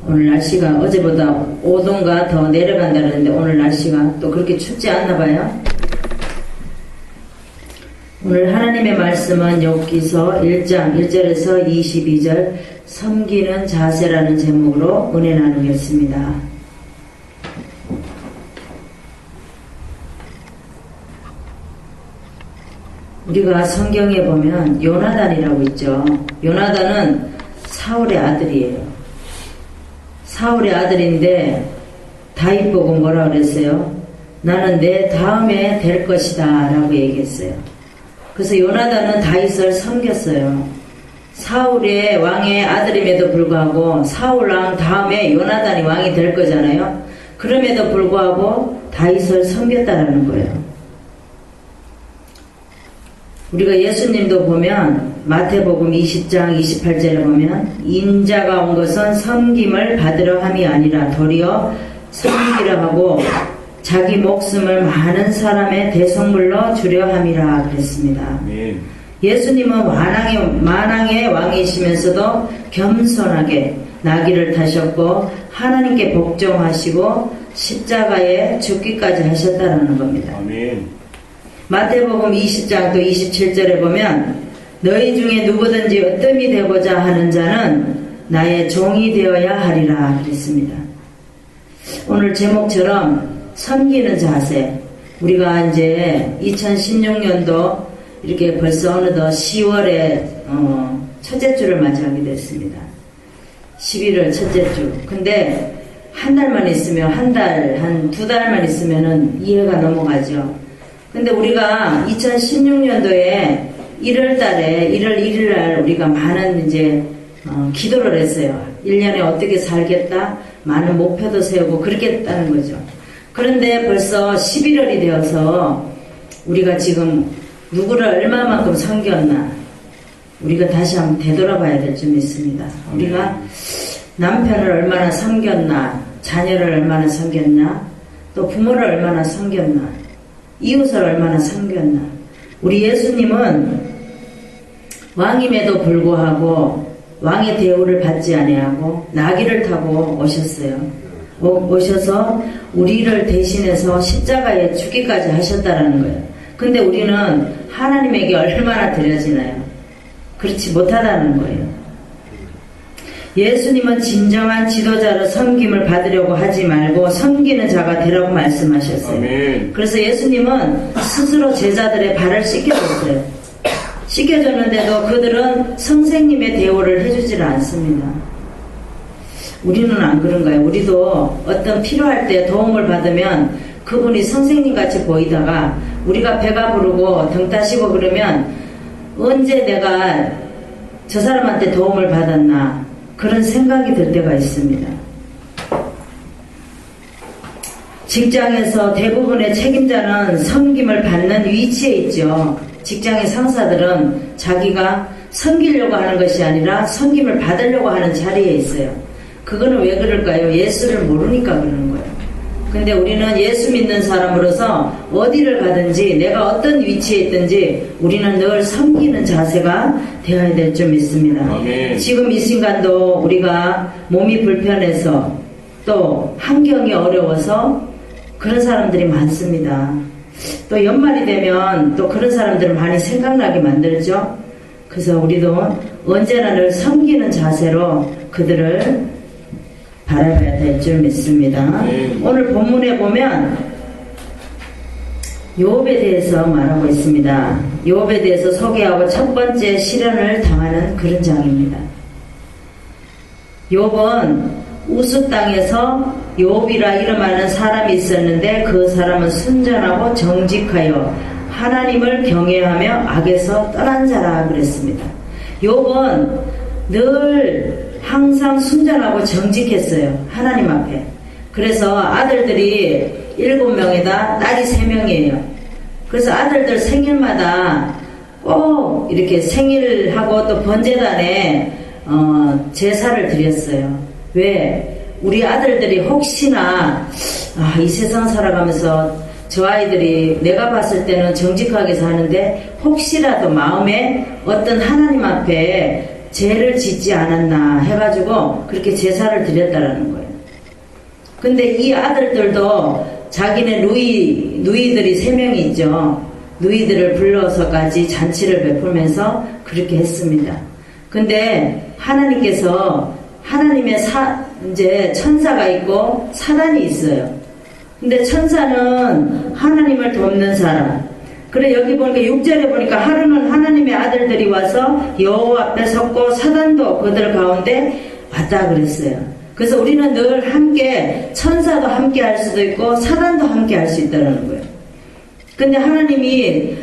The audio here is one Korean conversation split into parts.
오늘 날씨가 어제보다 5도인가 더 내려간다는데 오늘 날씨가 또 그렇게 춥지 않나 봐요. 오늘 하나님의 말씀은 욥기서 1장 1절에서 22절 섬기는 자세라는 제목으로 은혜 나누겠습니다. 우리가 성경에 보면 요나단이라고 있죠. 요나단은 사울의 아들이에요. 사울의 아들인데 다윗 보고 뭐라 그랬어요? 나는 내 다음에 될 것이다 라고 얘기했어요. 그래서 요나단은 다윗을 섬겼어요. 사울의 왕의 아들임에도 불구하고 사울 왕 다음에 요나단이 왕이 될 거잖아요. 그럼에도 불구하고 다윗을 섬겼다라는 거예요. 우리가 예수님도 보면 마태복음 20장 28절에 보면 인자가 온 것은 섬김을 받으려 함이 아니라 도리어 섬기려 하고 자기 목숨을 많은 사람의 대속물로 주려 함이라 그랬습니다. 아멘. 예수님은 만왕의 왕이시면서도 겸손하게 나귀를 타셨고 하나님께 복종하시고 십자가에 죽기까지 하셨다는 겁니다. 아멘. 마태복음 20장 또 27절에 보면 너희 중에 누구든지 으뜸이 되고자 하는 자는 나의 종이 되어야 하리라 그랬습니다. 오늘 제목처럼 섬기는 자세, 우리가 이제 2016년도 이렇게 벌써 어느덧 10월에 첫째 주를 맞이하게 됐습니다. 11월 첫째 주. 근데 한 달만 있으면 한 두 달만 있으면은 이해가 넘어가죠. 근데 우리가 2016년도에 1월 달에 1월 1일 날 우리가 많은 이제 기도를 했어요. 1년에 어떻게 살겠다, 많은 목표도 세우고 그렇게 했다는 거죠. 그런데 벌써 11월이 되어서 우리가 지금 누구를 얼마만큼 섬겼나 우리가 다시 한번 되돌아봐야 될 점이 있습니다. 우리가 남편을 얼마나 섬겼나, 자녀를 얼마나 섬겼나, 또 부모를 얼마나 섬겼나, 이웃을 얼마나 섬겼나. 우리 예수님은 왕임에도 불구하고 왕의 대우를 받지 아니하고 나귀를 타고 오셨어요. 오셔서 우리를 대신해서 십자가에 죽기까지 하셨다라는 거예요. 근데 우리는 하나님에게 얼마나 드려지나요? 그렇지 못하다는 거예요. 예수님은 진정한 지도자로 섬김을 받으려고 하지 말고 섬기는 자가 되라고 말씀하셨어요. 아멘. 그래서 예수님은 스스로 제자들의 발을 씻겨줬어요. 씻겨줬는데도 그들은 선생님의 대우를 해주지를 않습니다. 우리는 안 그런가요? 우리도 어떤 필요할 때 도움을 받으면 그분이 선생님같이 보이다가 우리가 배가 부르고 등 따시고 그러면 언제 내가 저 사람한테 도움을 받았나 그런 생각이 들 때가 있습니다. 직장에서 대부분의 책임자는 섬김을 받는 위치에 있죠. 직장의 상사들은 자기가 섬기려고 하는 것이 아니라 섬김을 받으려고 하는 자리에 있어요. 그거는 왜 그럴까요? 예수를 모르니까 그러는 거예요. 근데 우리는 예수 믿는 사람으로서 어디를 가든지 내가 어떤 위치에 있든지 우리는 늘 섬기는 자세가 되어야 될 점 있습니다. 아멘. 지금 이 순간도 우리가 몸이 불편해서 또 환경이 어려워서 그런 사람들이 많습니다. 또 연말이 되면 또 그런 사람들을 많이 생각나게 만들죠. 그래서 우리도 언제나 늘 섬기는 자세로 그들을 바라봐야 될 줄 믿습니다. 오늘 본문에 보면 욥에 대해서 말하고 있습니다. 욥에 대해서 소개하고 첫 번째 시련을 당하는 그런 장입니다. 욥은 우스 땅에서 욥이라 이름하는 사람이 있었는데 그 사람은 순전하고 정직하여 하나님을 경외하며 악에서 떠난 자라 그랬습니다. 욥은 늘 항상 순전하고 정직했어요. 하나님 앞에. 그래서 아들들이 7명에다 딸이 3명이에요. 그래서 아들들 생일마다 꼭 이렇게 생일하고 또 번제단에 제사를 드렸어요. 왜? 우리 아들들이 혹시나 이 세상 살아가면서 저 아이들이 내가 봤을 때는 정직하게 사는데 혹시라도 마음에 어떤 하나님 앞에 죄를 짓지 않았나 해가지고 그렇게 제사를 드렸다라는 거예요. 근데 이 아들들도 자기네 누이들이 3명이 있죠. 누이들을 불러서까지 잔치를 베풀면서 그렇게 했습니다. 근데 하나님께서 하나님의 이제 천사가 있고 사단이 있어요. 근데 천사는 하나님을 돕는 사람. 그래 여기 보니까 6절에 보니까 하루는 하나님의 아들들이 와서 여호와 앞에 섰고 사단도 그들 가운데 왔다 그랬어요. 그래서 우리는 늘 함께 천사도 함께 할 수도 있고 사단도 함께 할 수 있다는 거예요. 근데 하나님이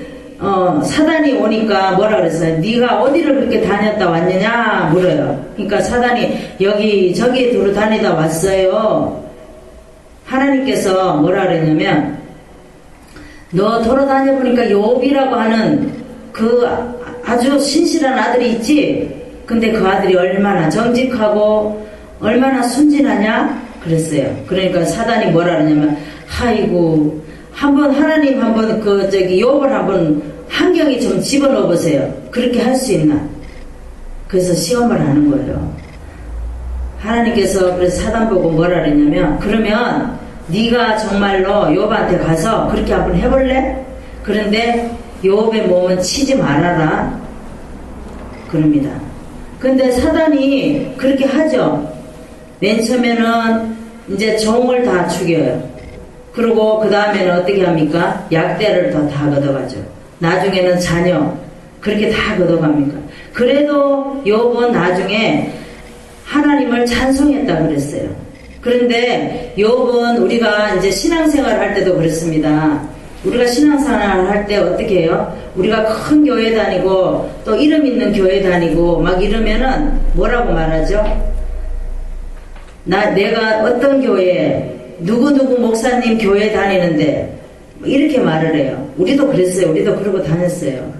사단이 오니까 뭐라 그랬어요? 네가 어디를 그렇게 다녔다 왔느냐 물어요. 그러니까 사단이 여기 저기 두루 다니다 왔어요. 하나님께서 뭐라 그랬냐면 너 돌아다녀보니까 욥이라고 하는 그 아주 신실한 아들이 있지? 근데 그 아들이 얼마나 정직하고 얼마나 순진하냐? 그랬어요. 그러니까 사단이 뭐라 그러냐면 아이고 하나님 한번 욥을 한번 환경에 좀 집어넣어 보세요. 그렇게 할 수 있나? 그래서 시험을 하는 거예요. 하나님께서 그래서 사단 보고 뭐라 그랬냐면 그러면 네가 정말로 욥한테 가서 그렇게 한번 해볼래? 그런데 욥의 몸은 치지 말아라 그럽니다. 근데 사단이 그렇게 하죠. 맨 처음에는 이제 종을 다 죽여요. 그리고 그 다음에는 어떻게 합니까? 약대를 다 걷어가죠. 나중에는 자녀 그렇게 다 걷어갑니까? 그래도 욥은 나중에 하나님을 찬송했다 그랬어요. 그런데 욥은 우리가 이제 신앙생활 할 때도 그렇습니다. 우리가 신앙생활 할 때 어떻게 해요? 우리가 큰 교회 다니고 또 이름 있는 교회 다니고 막 이러면은 뭐라고 말하죠? 내가 어떤 교회 누구누구 목사님 교회 다니는데 이렇게 말을 해요. 우리도 그랬어요. 우리도 그러고 다녔어요.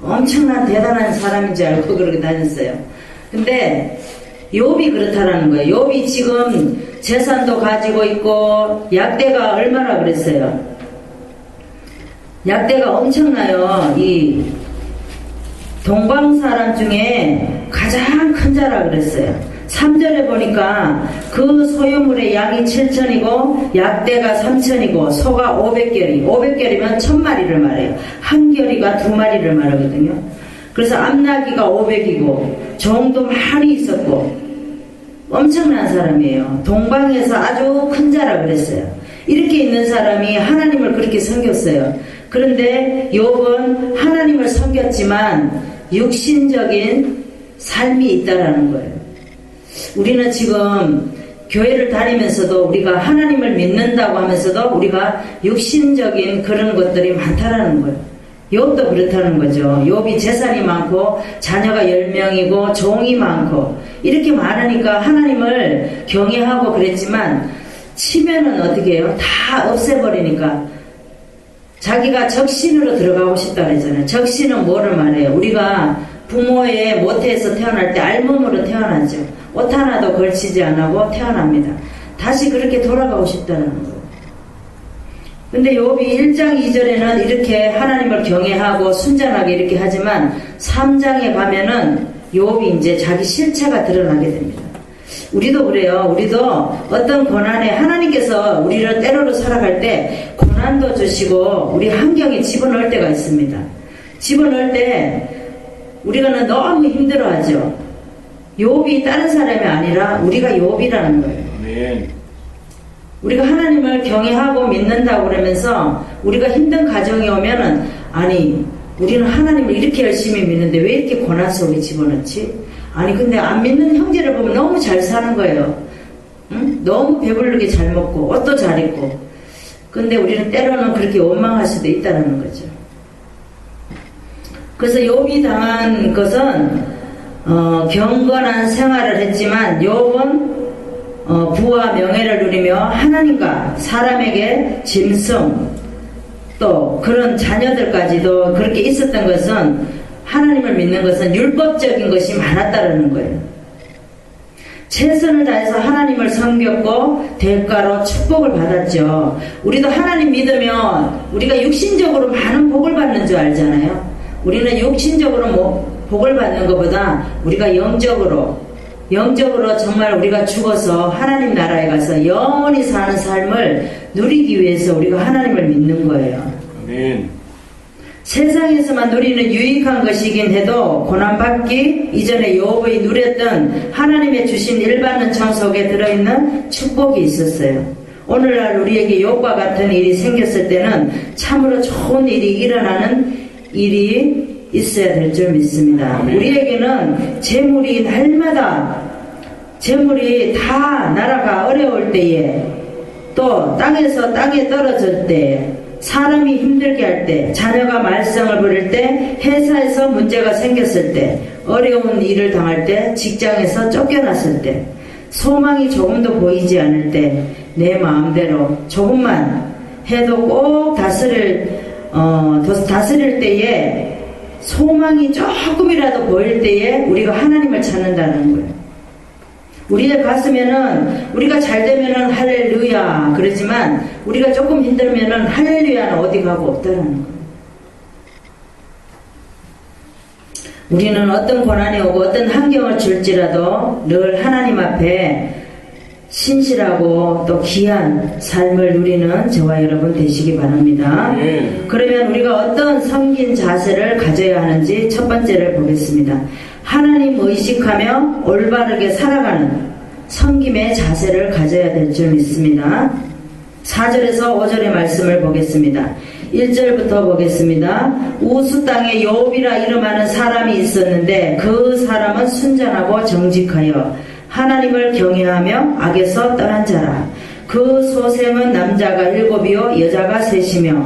엄청난 대단한 사람인 줄 알고 그러고 다녔어요. 근데 욥이 그렇다라는 거예요. 욥이 지금 재산도 가지고 있고 약대가 얼마나 그랬어요. 약대가 엄청나요. 이 동방 사람 중에 가장 큰 자라 그랬어요. 3절에 보니까 그 소유물의 양이 7천이고 약대가 3천이고 소가 500결이면 1000마리를 말해요. 한 결이가 2마리를 말하거든요. 그래서 암나기가 500이고 종도 많이 있었고 엄청난 사람이에요. 동방에서 아주 큰 자라 그랬어요. 이렇게 있는 사람이 하나님을 그렇게 섬겼어요. 그런데 욥은 하나님을 섬겼지만 육신적인 삶이 있다라는 거예요. 우리는 지금 교회를 다니면서도 우리가 하나님을 믿는다고 하면서도 우리가 육신적인 그런 것들이 많다라는 거예요. 욥도 그렇다는 거죠. 욥이 재산이 많고 자녀가 10명이고 종이 많고 이렇게 많으니까 하나님을 경외하고 그랬지만 치면은 어떻게 해요? 다 없애버리니까 자기가 적신으로 들어가고 싶다 그랬잖아요. 적신은 뭐를 말해요? 우리가 부모의 모태에서 태어날 때 알몸으로 태어나죠. 옷 하나도 걸치지 않고 태어납니다. 다시 그렇게 돌아가고 싶다는 거예요. 근데 욥이 1장 2절에는 이렇게 하나님을 경외하고 순전하게 이렇게 하지만 3장에 가면은 욥이 이제 자기 실체가 드러나게 됩니다. 우리도 그래요. 우리도 어떤 고난에 하나님께서 우리를 때로로 살아갈 때 고난도 주시고 우리 환경에 집어넣을 때가 있습니다. 집어넣을 때 우리가 너무 힘들어하죠. 욥이 다른 사람이 아니라 우리가 욥이라는 거예요. 아멘. 우리가 하나님을 경외하고 믿는다고 그러면서 우리가 힘든 가정이 오면은 아니 우리는 하나님을 이렇게 열심히 믿는데 왜 이렇게 고난 속에 집어넣지? 아니 근데 안 믿는 형제를 보면 너무 잘 사는 거예요. 응? 너무 배부르게 잘 먹고 옷도 잘 입고. 근데 우리는 때로는 그렇게 원망할 수도 있다는 거죠. 그래서 욥이 당한 것은 경건한 생활을 했지만 욥은 부와 명예를 누리며 하나님과 사람에게 짐승 또 그런 자녀들까지도 그렇게 있었던 것은 하나님을 믿는 것은 율법적인 것이 많았다는 거예요. 최선을 다해서 하나님을 섬겼고 대가로 축복을 받았죠. 우리도 하나님 믿으면 우리가 육신적으로 많은 복을 받는 줄 알잖아요. 우리는 육신적으로 복을 받는 것보다 우리가 영적으로 정말 우리가 죽어서 하나님 나라에 가서 영원히 사는 삶을 누리기 위해서 우리가 하나님을 믿는 거예요. 아멘. 세상에서만 누리는 유익한 것이긴 해도 고난받기 이전에 욥이 누렸던 하나님의 주신 일받는 정 속에 들어있는 축복이 있었어요. 오늘날 우리에게 욥과 같은 일이 생겼을 때는 참으로 좋은 일이 일어나는 일이 있어야 될 줄 믿습니다. 아멘. 우리에게는 재물이 날마다 재물이 다 나라가 어려울 때에 또 땅에서 땅에 떨어질 때 사람이 힘들게 할 때 자녀가 말썽을 부릴 때 회사에서 문제가 생겼을 때 어려운 일을 당할 때 직장에서 쫓겨났을 때 소망이 조금도 보이지 않을 때 내 마음대로 조금만 해도 꼭 다스릴 때에 소망이 조금이라도 보일 때에 우리가 하나님을 찾는다는 거예요. 우리의 가슴에는 우리가 잘 되면은 할렐루야 그러지만 우리가 조금 힘들면은 할렐루야는 어디 가고 없다는 거예요. 우리는 어떤 고난이 오고 어떤 환경을 줄지라도 늘 하나님 앞에 신실하고 또 귀한 삶을 누리는 저와 여러분 되시기 바랍니다. 그러면 우리가 어떤 섬긴 자세를 가져야 하는지 첫 번째를 보겠습니다. 하나님 의식하며 올바르게 살아가는 섬김의 자세를 가져야 될 줄 믿습니다. 4절에서 5절의 말씀을 보겠습니다. 1절부터 보겠습니다. 우수 땅에 욥이라 이름하는 사람이 있었는데 그 사람은 순전하고 정직하여 하나님을 경외하며 악에서 떠난 자라. 그 소생은 남자가 7이요 여자가 3이며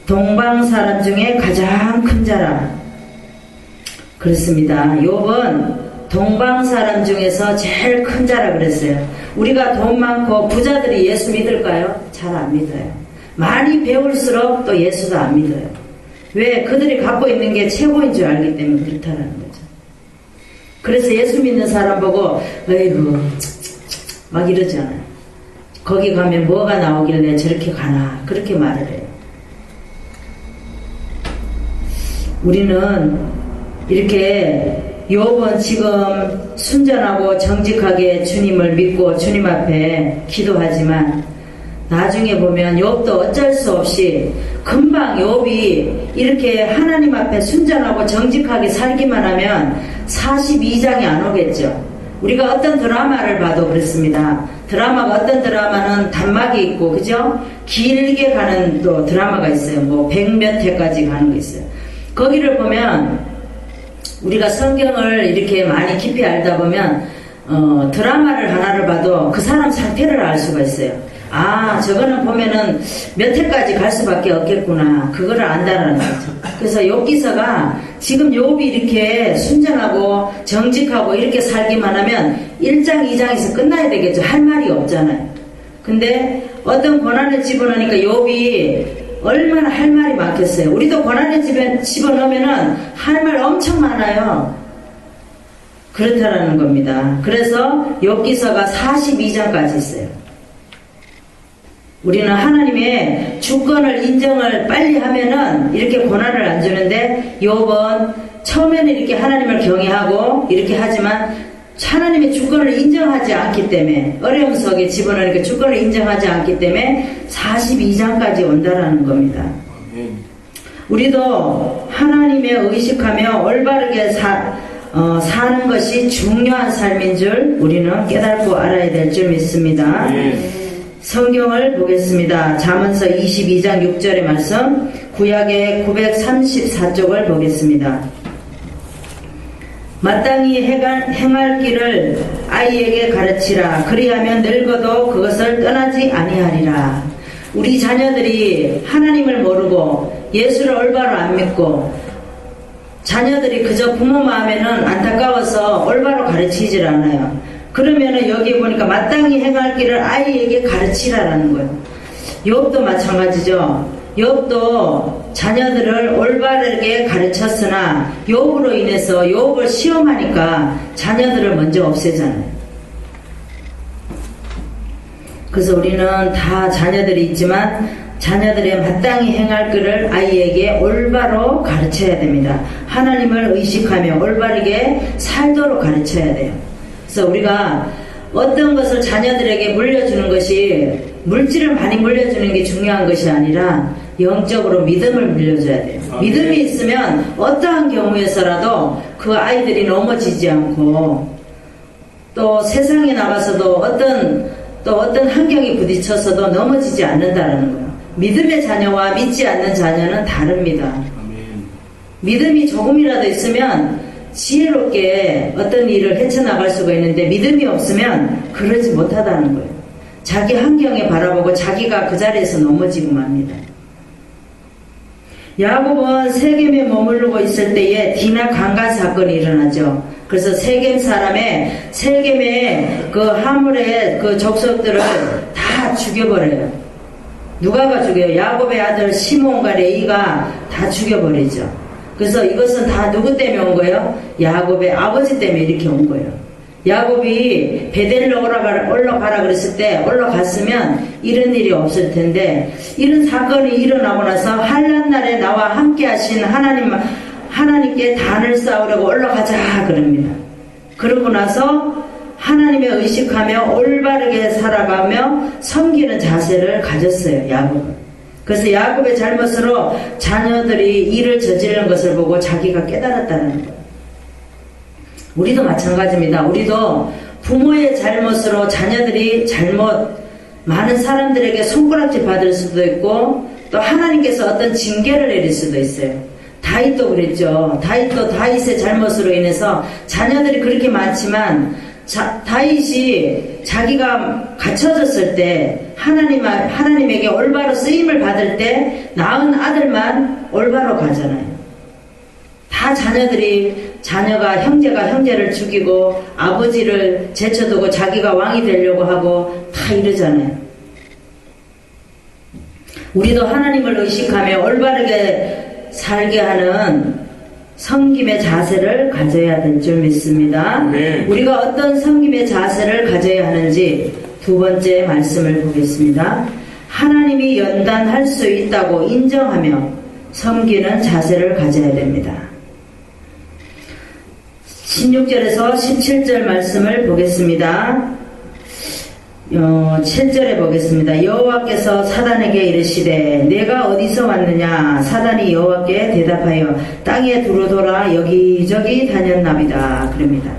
동방 사람 중에 가장 큰 자라. 그렇습니다. 욥은 동방 사람 중에서 제일 큰 자라 그랬어요. 우리가 돈 많고 부자들이 예수 믿을까요? 잘 안 믿어요. 많이 배울수록 또 예수도 안 믿어요. 왜? 그들이 갖고 있는 게 최고인 줄 알기 때문에 그렇다는 거죠. 그래서 예수 믿는 사람 보고 어이구 막 이러잖아요. 거기 가면 뭐가 나오길래 저렇게 가나 그렇게 말을 해요. 우리는 이렇게 욥은 지금 순전하고 정직하게 주님을 믿고 주님 앞에 기도하지만 나중에 보면 욥도 어쩔 수 없이 금방 욥이 이렇게 하나님 앞에 순전하고 정직하게 살기만 하면 42장이 안 오겠죠. 우리가 어떤 드라마를 봐도 그렇습니다. 드라마가 어떤 드라마는 단막이 있고 그죠? 길게 가는 또 드라마가 있어요. 뭐 100몇 회까지 가는 게 있어요. 거기를 보면 우리가 성경을 이렇게 많이 깊이 알다 보면 드라마를 하나를 봐도 그 사람 상태를 알 수가 있어요. 아 저거는 보면은 몇 회까지 갈 수밖에 없겠구나 그거를 안다라는 거죠. 그래서 욥 기서가 지금 욥이 이렇게 순전하고 정직하고 이렇게 살기만 하면 1장 2장에서 끝나야 되겠죠. 할 말이 없잖아요. 근데 어떤 고난을 집어넣으니까 욥이 얼마나 할 말이 많겠어요. 우리도 고난을 집어넣으면은 할 말 엄청 많아요. 그렇다라는 겁니다. 그래서 욥 기서가 42장까지 있어요. 우리는 하나님의 주권을 인정을 빨리 하면은 이렇게 고난을 안 주는데 욥은 처음에는 이렇게 하나님을 경외하고 이렇게 하지만 하나님의 주권을 인정하지 않기 때문에 어려움 속에 집어넣으니까 주권을 인정하지 않기 때문에 42장까지 온다라는 겁니다. 우리도 하나님의 의식하며 올바르게 사는 것이 중요한 삶인 줄 우리는 깨닫고 알아야 될 줄 믿습니다. 성경을 보겠습니다. 잠언서 22장 6절의 말씀 구약의 934쪽을 보겠습니다. 마땅히 행할 길을 아이에게 가르치라. 그리하면 늙어도 그것을 떠나지 아니하리라. 우리 자녀들이 하나님을 모르고 예수를 올바로 안 믿고 자녀들이 그저 부모 마음에는 안타까워서 올바로 가르치질 않아요. 그러면은 여기 보니까 마땅히 행할 길을 아이에게 가르치라라는 거예요. 욥도 마찬가지죠. 욥도 자녀들을 올바르게 가르쳤으나 욥으로 인해서 욥을 시험하니까 자녀들을 먼저 없애잖아요. 그래서 우리는 다 자녀들이 있지만 자녀들의 마땅히 행할 것을 아이에게 올바로 가르쳐야 됩니다. 하나님을 의식하며 올바르게 살도록 가르쳐야 돼요. 그래서 우리가 어떤 것을 자녀들에게 물려주는 것이 물질을 많이 물려주는 게 중요한 것이 아니라 영적으로 믿음을 물려줘야 돼요. 믿음이 있으면 어떠한 경우에서라도 그 아이들이 넘어지지 않고 또 세상에 나가서도 어떤 환경에 부딪혀서도 넘어지지 않는다는 거예요. 믿음의 자녀와 믿지 않는 자녀는 다릅니다. 믿음이 조금이라도 있으면 지혜롭게 어떤 일을 헤쳐나갈 수가 있는데 믿음이 없으면 그러지 못하다는 거예요. 자기 환경에 바라보고 자기가 그 자리에서 넘어지고 맙니다. 야곱은 세겜에 머무르고 있을 때에 디나 강간 사건이 일어나죠. 그래서 세겜의 그 하물의 그 족속들을 다 죽여버려요. 누가가 죽여요? 야곱의 아들 시몬과 레이가 다 죽여버리죠. 그래서 이것은 다 누구 때문에 온 거예요? 야곱의 아버지 때문에 이렇게 온 거예요. 야곱이 베델로 올라가라 그랬을 때 올라갔으면 이런 일이 없을 텐데 이런 사건이 일어나고 나서 환난 날에 나와 함께 하신 하나님께 단을 쌓으려고 올라가자 그럽니다. 그러고 나서 하나님의 의식하며 올바르게 살아가며 섬기는 자세를 가졌어요. 야곱은. 그래서 야곱의 잘못으로 자녀들이 일을 저지르는 것을 보고 자기가 깨달았다는 거예요. 우리도 마찬가지입니다. 우리도 부모의 잘못으로 자녀들이 많은 사람들에게 손가락질 받을 수도 있고 또 하나님께서 어떤 징계를 내릴 수도 있어요. 다윗도 그랬죠. 다윗도 다윗의 잘못으로 인해서 자녀들이 그렇게 많지만 다윗이 자기가 갇혀졌을 때 하나님에게 올바로 쓰임을 받을 때 낳은 아들만 올바로 가잖아요. 다 자녀가 형제가 형제를 죽이고 아버지를 제쳐두고 자기가 왕이 되려고 하고 다 이러잖아요. 우리도 하나님을 의식하며 올바르게 살게 하는 섬김의 자세를 가져야 될 줄 믿습니다. 네. 우리가 어떤 섬김의 자세를 가져야 하는지 두 번째 말씀을 보겠습니다. 하나님이 연단할 수 있다고 인정하며 섬기는 자세를 가져야 됩니다. 16절에서 17절 말씀을 보겠습니다. 7절에 보겠습니다. 여호와께서 사단에게 이르시되 내가 어디서 왔느냐? 사단이 여호와께 대답하여 땅에 두루돌아 여기저기 다녔나이다 그럽니다.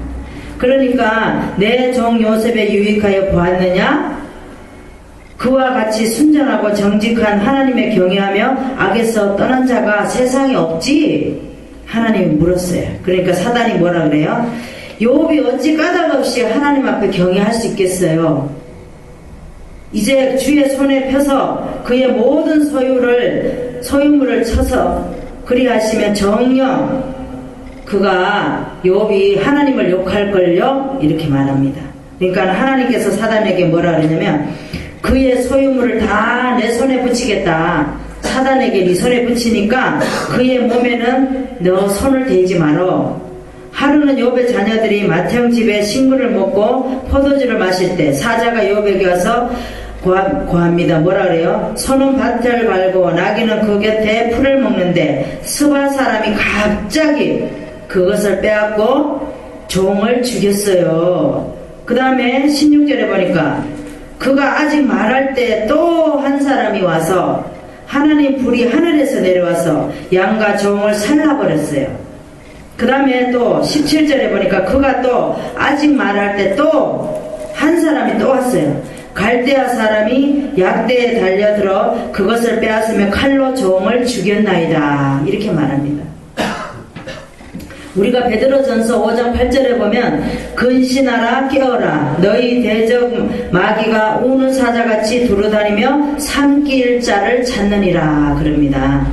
그러니까 내 종 요셉에 유익하여 보았느냐? 그와 같이 순전하고 정직한 하나님의 경외하며 악에서 떠난 자가 세상에 없지? 하나님이 물었어요. 그러니까 사단이 뭐라 그래요? 욥이 어찌 까닭 없이 하나님 앞에 경외할 수 있겠어요? 이제 주의 손에 펴서 그의 모든 소유물을 쳐서 그리하시면 정녕 그가 욥이 하나님을 욕할걸요? 이렇게 말합니다. 그러니까 하나님께서 사단에게 뭐라 그러냐면 그의 소유물을 다 내 손에 붙이겠다. 사단에게 네 손에 붙이니까 그의 몸에는 너 손을 대지 마라. 하루는 욥의 자녀들이 맏형 집에 식물을 먹고 포도주를 마실 때 사자가 욥에게 와서 고합니다. 뭐라 그래요? 소는 밭을 갈고 나귀는 그 곁에 풀을 먹는데 스바 사람이 갑자기 그것을 빼앗고 종을 죽였어요. 그 다음에 16절에 보니까 그가 아직 말할 때 또 한 사람이 와서 하나님 불이 하늘에서 내려와서 양과 종을 살라버렸어요. 그 다음에 또 17절에 보니까 그가 또 아직 말할 때 또 한 사람이 또 왔어요. 갈대아 사람이 약대에 달려들어 그것을 빼앗으며 칼로 종을 죽였나이다. 이렇게 말합니다. 우리가 베드로전서 5장 8절에 보면 근신하라 깨어라 너희 대적 마귀가 우는 사자같이 두루다니며 삼킬 자를 찾느니라 그럽니다.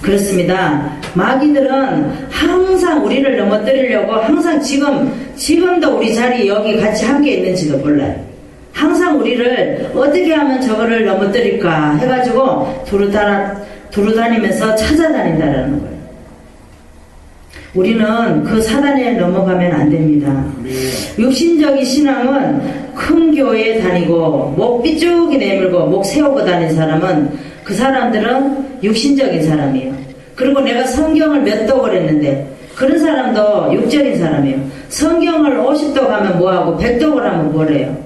그렇습니다. 마귀들은 항상 우리를 넘어뜨리려고 항상 지금도 우리 자리 여기 같이 함께 있는지도 몰라요. 항상 우리를 어떻게 하면 저거를 넘어뜨릴까 해가지고 두루다니면서 찾아다닌다라는 거예요. 우리는 그 사단에 넘어가면 안 됩니다. 육신적인 신앙은 큰 교회에 다니고 목 삐죽이 내밀고 목 세우고 다니는 사람은 그 사람들은 육신적인 사람이에요. 그리고 내가 성경을 몇 독을 했는데 그런 사람도 육적인 사람이에요. 성경을 50독 하면 뭐하고 100독을 하면 뭐래요.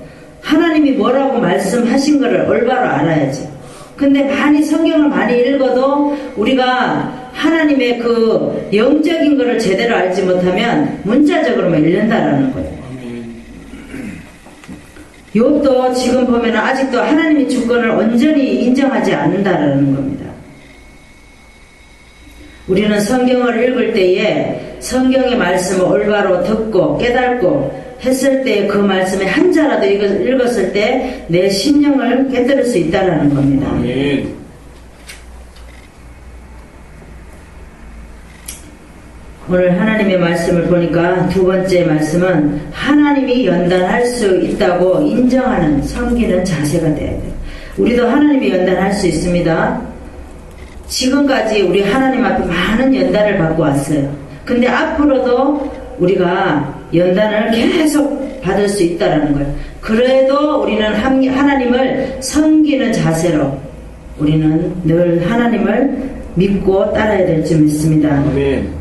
하나님이 뭐라고 말씀하신 거를 올바로 알아야지. 근데 많이 성경을 많이 읽어도 우리가 하나님의 그 영적인 거를 제대로 알지 못하면 문자적으로만 읽는다라는 거예요. 욥도 지금 보면 아직도 하나님의 주권을 온전히 인정하지 않는다라는 겁니다. 우리는 성경을 읽을 때에 성경의 말씀을 올바로 듣고 깨닫고 했을 때 그 말씀에 한 자라도 읽었을 때 내 심령을 깨뜨릴 수 있다는 겁니다. 아멘. 오늘 하나님의 말씀을 보니까 두 번째 말씀은 하나님이 연단할 수 있다고 인정하는 섬기는 자세가 돼야 돼요. 우리도 하나님이 연단할 수 있습니다. 지금까지 우리 하나님 앞에 많은 연단을 받고 왔어요. 근데 앞으로도 우리가 연단을 계속 받을 수 있다는 거예요. 그래도 우리는 하나님을 섬기는 자세로 우리는 늘 하나님을 믿고 따라야 될 줄 믿습니다. 아멘.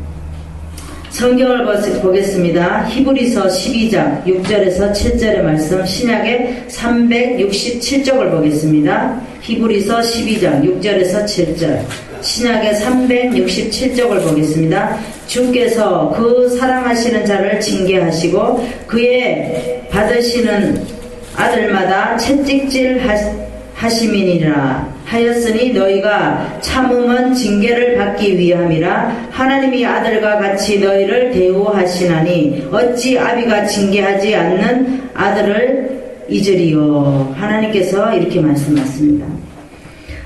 성경을 보겠습니다. 히브리서 12장 6절에서 7절의 말씀, 신약의 367쪽을 보겠습니다. 히브리서 12장 6절에서 7절, 신약의 367쪽을 보겠습니다. 주께서 그 사랑하시는 자를 징계하시고 그의 받으시는 아들마다 채찍질 하심이니라 하였으니 너희가 참음은 징계를 받기 위함이라. 하나님이 아들과 같이 너희를 대우하시나니 어찌 아비가 징계하지 않는 아들을 잊으리요. 하나님께서 이렇게 말씀하십니다.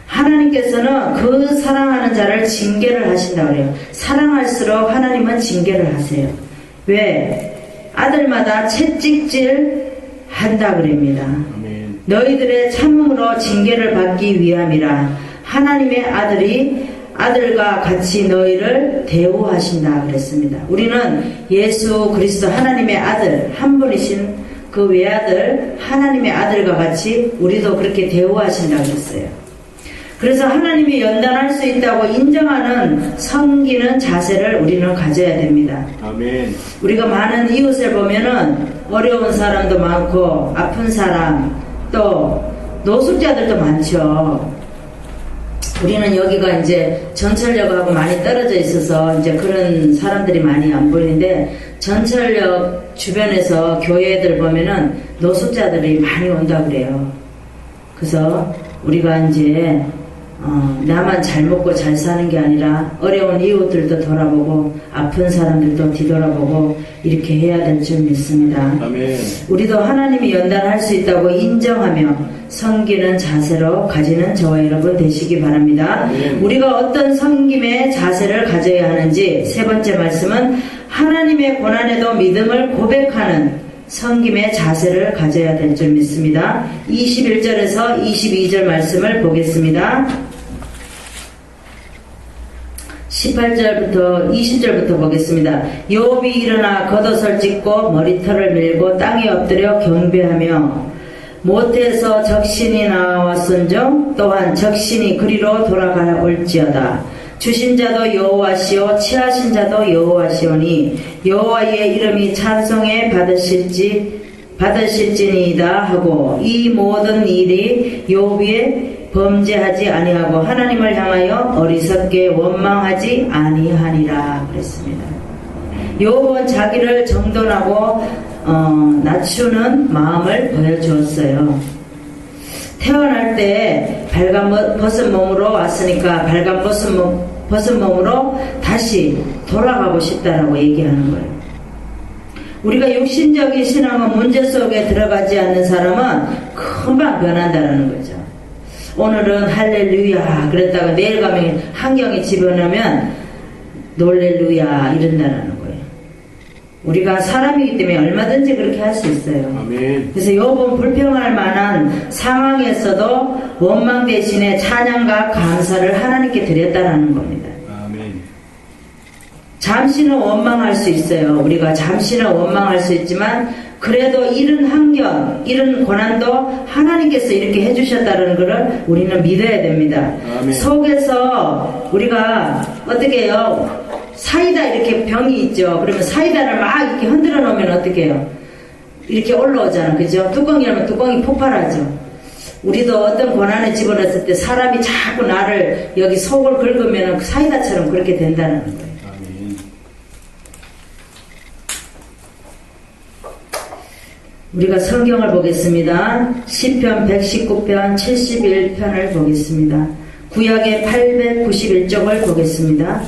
하나님께서는 그 사랑하는 자를 징계를 하신다고 그래요. 사랑할수록 하나님은 징계를 하세요. 왜? 아들마다 채찍질 한다 그럽니다. 너희들의 참음으로 징계를 받기 위함이라. 하나님의 아들이 아들과 같이 너희를 대우하신다 그랬습니다. 우리는 예수 그리스도 하나님의 아들 한 분이신 그 외아들 하나님의 아들과 같이 우리도 그렇게 대우하신다 그랬어요. 그래서 하나님이 연단할 수 있다고 인정하는 섬기는 자세를 우리는 가져야 됩니다. 아멘. 우리가 많은 이웃을 보면은 어려운 사람도 많고 아픈 사람 또 노숙자들도 많죠. 우리는 여기가 이제 전철역하고 많이 떨어져 있어서 이제 그런 사람들이 많이 안 보이는데 전철역 주변에서 교회들 보면은 노숙자들이 많이 온다 그래요. 그래서 우리가 이제 나만 잘 먹고 잘 사는 게 아니라 어려운 이웃들도 돌아보고 아픈 사람들도 뒤돌아보고 이렇게 해야 될 줄 믿습니다. 아멘. 우리도 하나님이 연단할 수 있다고 인정하며 섬기는 자세로 가지는 저와 여러분 되시기 바랍니다. 아멘. 우리가 어떤 섬김의 자세를 가져야 하는지 세 번째 말씀은 하나님의 고난에도 믿음을 고백하는 섬김의 자세를 가져야 될 줄 믿습니다. 21절에서 22절 말씀을 보겠습니다. 18절부터 20절부터 보겠습니다. 욥이 일어나 겉옷을 찢고 머리털을 밀고 땅에 엎드려 경배하며 못에서 적신이 나왔은즉 또한 적신이 그리로 돌아가올지어다. 주신 자도 여호와시오 취하신 자도 여호와시오니 여호와의 이름이 찬송에 받으실지니이다 하고 이 모든 일이 욥이 범죄하지 아니하고 하나님을 향하여 어리석게 원망하지 아니하니라 그랬습니다. 욥은 자기를 정돈하고 낮추는 마음을 보여주었어요. 태어날 때 벌은 몸으로 왔으니까 벌은 몸으로 다시 돌아가고 싶다라고 얘기하는 거예요. 우리가 육신적인 신앙은 문제 속에 들어가지 않는 사람은 금방 변한다는 거죠. 오늘은 할렐루야 그랬다가 내일 가면 한경이 집어넣으면 놀렐루야 이런다는 거예요. 우리가 사람이기 때문에 얼마든지 그렇게 할 수 있어요. 아멘. 그래서 욥은 불평할 만한 상황에서도 원망 대신에 찬양과 감사를 하나님께 드렸다는 겁니다. 아멘. 잠시는 원망할 수 있어요. 우리가 잠시는 원망할 수 있지만 그래도 이런 환경, 이런 고난도 하나님께서 이렇게 해주셨다는 것을 우리는 믿어야 됩니다. 아멘. 속에서 우리가 어떻게 해요? 사이다 이렇게 병이 있죠. 그러면 사이다를 막 이렇게 흔들어 놓으면 어떻게 해요? 이렇게 올라오잖아. 그죠? 뚜껑이 열면 뚜껑이 폭발하죠. 우리도 어떤 고난에 집어넣었을 때 사람이 자꾸 나를 여기 속을 긁으면 사이다처럼 그렇게 된다는 거예요. 아멘. 우리가 성경을 보겠습니다. 시편 119편 71편을 보겠습니다. 구약의 891쪽을 보겠습니다.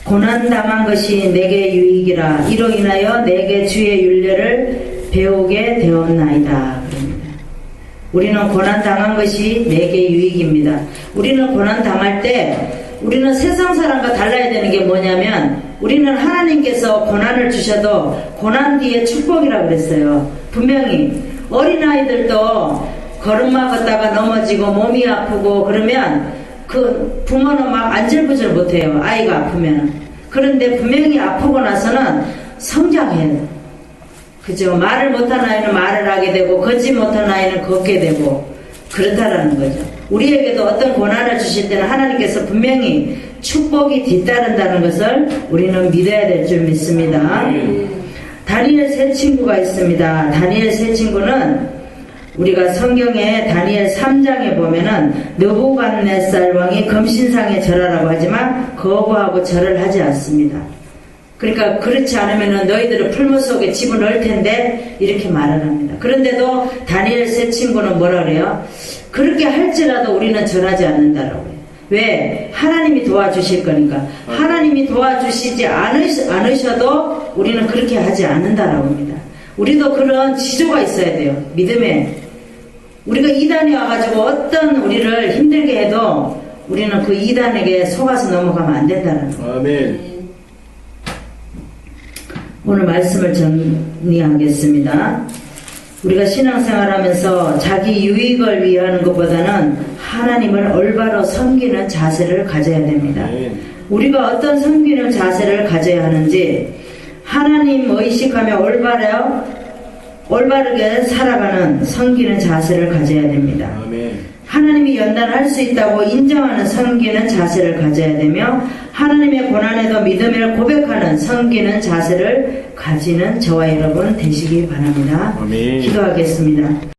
고난당한 것이 내게 유익이라 이로 인하여 내게 주의 윤례를 배우게 되었나이다. 그럽니다. 우리는 고난당한 것이 내게 유익입니다. 우리는 고난당할 때 우리는 세상 사람과 달라야 되는 게 뭐냐면 우리는 하나님께서 고난을 주셔도 고난 뒤에 축복이라고 그랬어요. 분명히 어린아이들도 걸음마 걷다가 넘어지고 몸이 아프고 그러면 그 부모는 막 안절부절 못해요. 아이가 아프면. 그런데 분명히 아프고 나서는 성장해요. 그죠? 말을 못한 아이는 말을 하게 되고 걷지 못한 아이는 걷게 되고 그렇다라는 거죠. 우리에게도 어떤 고난을 주실 때는 하나님께서 분명히 축복이 뒤따른다는 것을 우리는 믿어야 될 줄 믿습니다. 다니엘 세 친구가 있습니다. 다니엘 세 친구는 우리가 성경에 다니엘 3장에 보면은 느부갓네살 왕이 금신상에 절하라고 하지만 거부하고 절을 하지 않습니다. 그러니까 그렇지 않으면은 너희들은 풀무 속에 집어넣을 텐데 이렇게 말을 합니다. 그런데도 다니엘 세 친구는 뭐라 그래요? 그렇게 할지라도 우리는 절하지 않는다라고 해요. 왜? 하나님이 도와주실 거니까. 하나님이 도와주시지 않으셔도 우리는 그렇게 하지 않는다라고 합니다. 우리도 그런 지조가 있어야 돼요. 믿음에. 우리가 이단에 와가지고 어떤 우리를 힘들게 해도 우리는 그 이단에게 속아서 넘어가면 안 된다는 거예요. 아멘. 오늘 말씀을 정리하겠습니다. 우리가 신앙생활하면서 자기 유익을 위하는 것보다는 하나님을 올바로 섬기는 자세를 가져야 됩니다. 우리가 어떤 섬기는 자세를 가져야 하는지 하나님 의식하며 올바르게 살아가는 섬기는 자세를 가져야 됩니다. 하나님이 연단할 수 있다고 인정하는 섬기는 자세를 가져야 되며 하나님의 고난에도 믿음을 고백하는 섬기는 자세를 가지는 저와 여러분 되시기 바랍니다. 아멘. 기도하겠습니다.